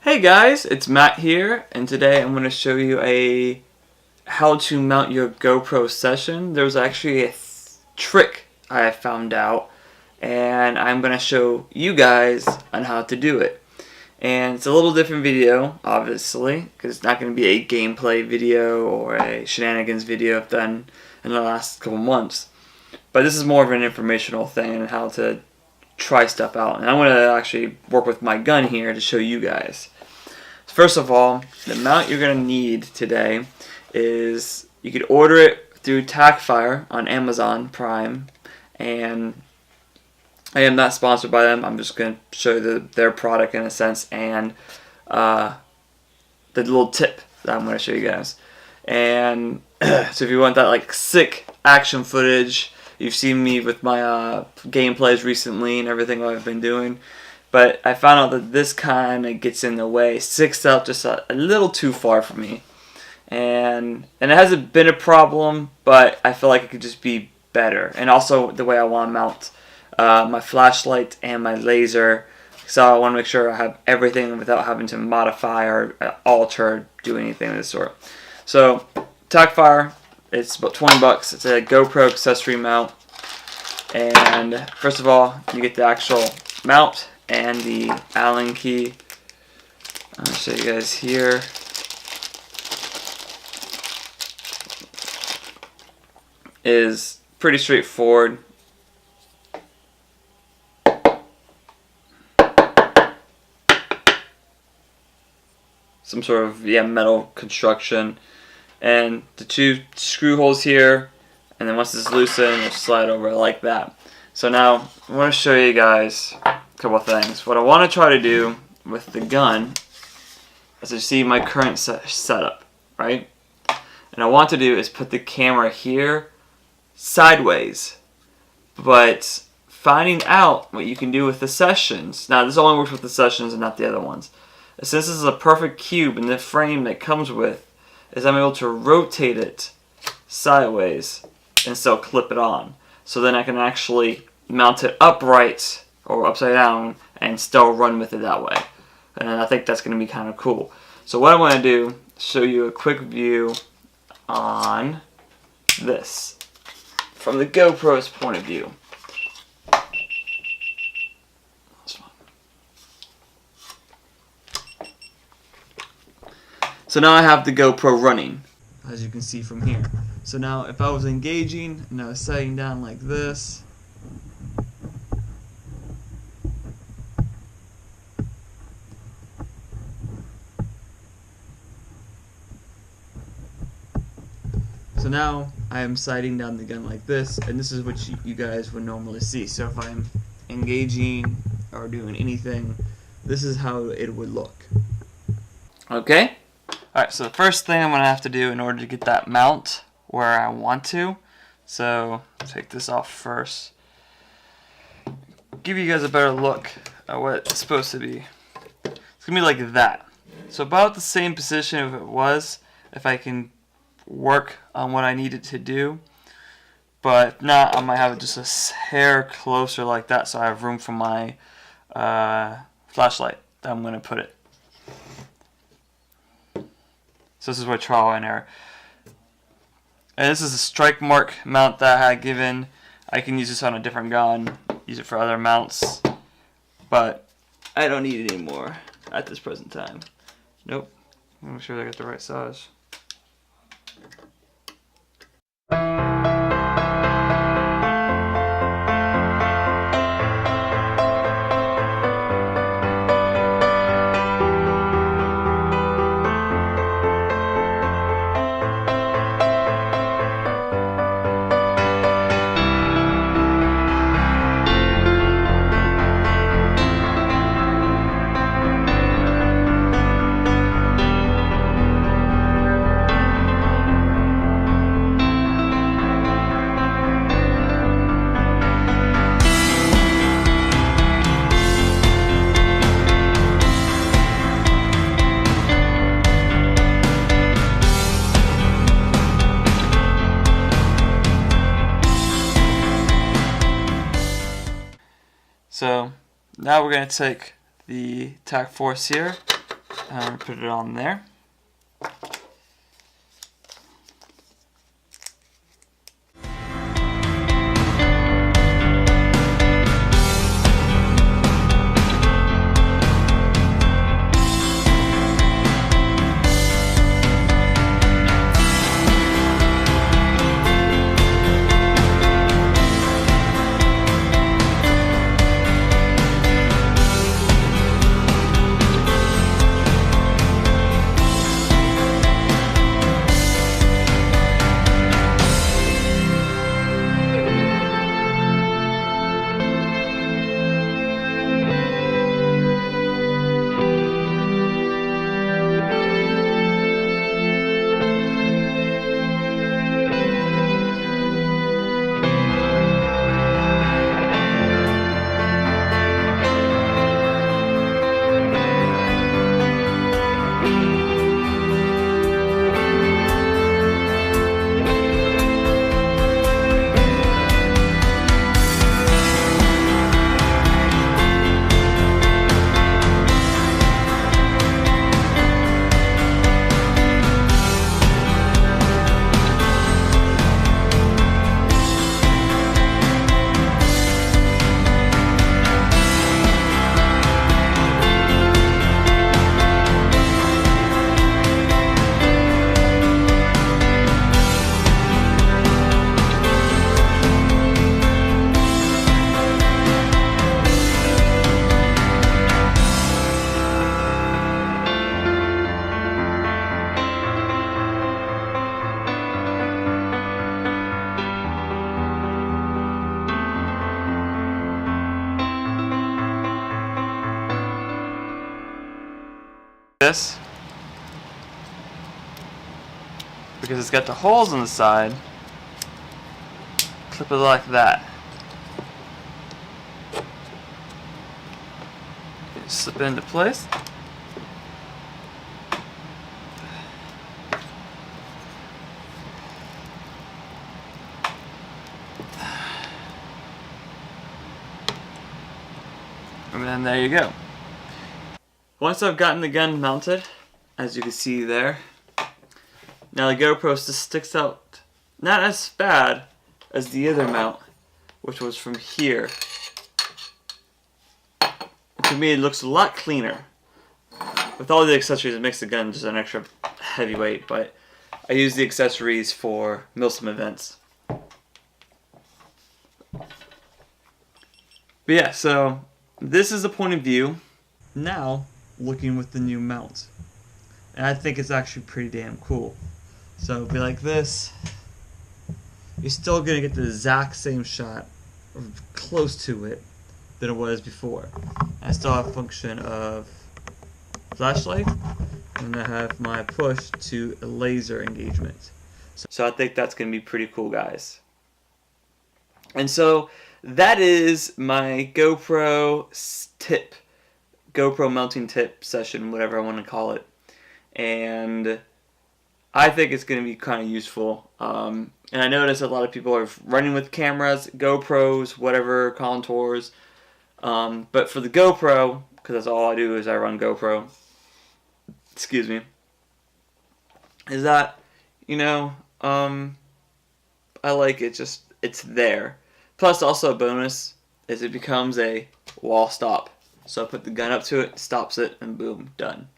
Hey guys, it's Matt here, and today I'm going to show you how to mount your GoPro session. There's actually a trick I found out, and I'm going to show you guys on how to do it. And it's a little different video, obviously, because it's not going to be a gameplay video or a shenanigans video I've done in the last couple months. But this is more of an informational thing on how to try stuff out. And I'm going to actually work with my gun here to show you guys. First of all, the mount you're going to need today is, you could order it through TacFire on Amazon Prime, and I am not sponsored by them. I'm just going to show you their product in a sense, and the little tip that I'm going to show you guys. And so if you want that like sick action footage, you've seen me with my gameplays recently and everything I've been doing. But I found out that this kind of gets in the way, sticks out just a little too far for me. And it hasn't been a problem, but I feel like it could just be better. And also the way I want to mount my flashlight and my laser. So I want to make sure I have everything without having to modify or alter or do anything of this sort. So TacFire, it's about 20 bucks. It's a GoPro accessory mount. And first of all, you get the actual mount and the Allen key. I'll show you guys here. Is pretty straightforward. Some sort of metal construction, and the two screw holes here, and then once it's loosened, it'll slide over like that. So now I want to show you guys couple of things. What I want to try to do with the gun is to see my current setup, right? And I want to do is put the camera here sideways, but finding out what you can do with the sessions. Now this only works with the sessions and not the other ones. Since this is a perfect cube and the frame that comes with, is I'm able to rotate it sideways and still clip it on. So then I can actually mount it upright or upside down and still run with it that way. And I think that's going to be kind of cool. So what I want to do is show you a quick view on this from the GoPro's point of view. So now I have the GoPro running, as you can see from here. So now if I was engaging and I was setting down like this, so now I am sighting down the gun like this, and this is what you guys would normally see. So if I'm engaging or doing anything, this is how it would look. Okay? Alright, so the first thing I'm going to have to do in order to get that mount where I want to, so take this off first, give you guys a better look at what it's supposed to be. It's going to be like that. So about the same position if it was, if I can work on what I needed to do, but if not, I might have it just a hair closer like that so I have room for my flashlight that I'm going to put it. So this is where trial and error. And this is a strike mark mount that I had given. I can use this on a different gun, use it for other mounts, but I don't need it anymore at this present time. Nope. I'm make sure I got the right size. So now we're going to take the tack force here Put it on there. This, because it's got the holes on the side, clip it like that. Slip it into place. And then there you go. Once I've gotten the gun mounted, as you can see there, now the GoPro just sticks out not as bad as the other mount, which was from here. To me, it looks a lot cleaner. With all the accessories, it makes the gun just an extra heavyweight, but I use the accessories for milsim events. But yeah, so this is the point of view. Now, looking with the new mount, and I think it's actually pretty damn cool. So it'll be like this. You're still gonna get the exact same shot, or close to it, than it was before. I still have a function of flashlight, and I have my push to a laser engagement. So I think that's gonna be pretty cool, guys. And so that is my GoPro tip. GoPro mounting tip session, whatever I want to call it, and I think it's going to be kind of useful. And I notice a lot of people are running with cameras, GoPros, whatever, contours. But for the GoPro, because that's all I do is I run GoPro. Excuse me. Is that, you know, I like it. Just it's there. Plus, also a bonus is it becomes a wall stop. So I put the gun up to it, stops it, and boom, done.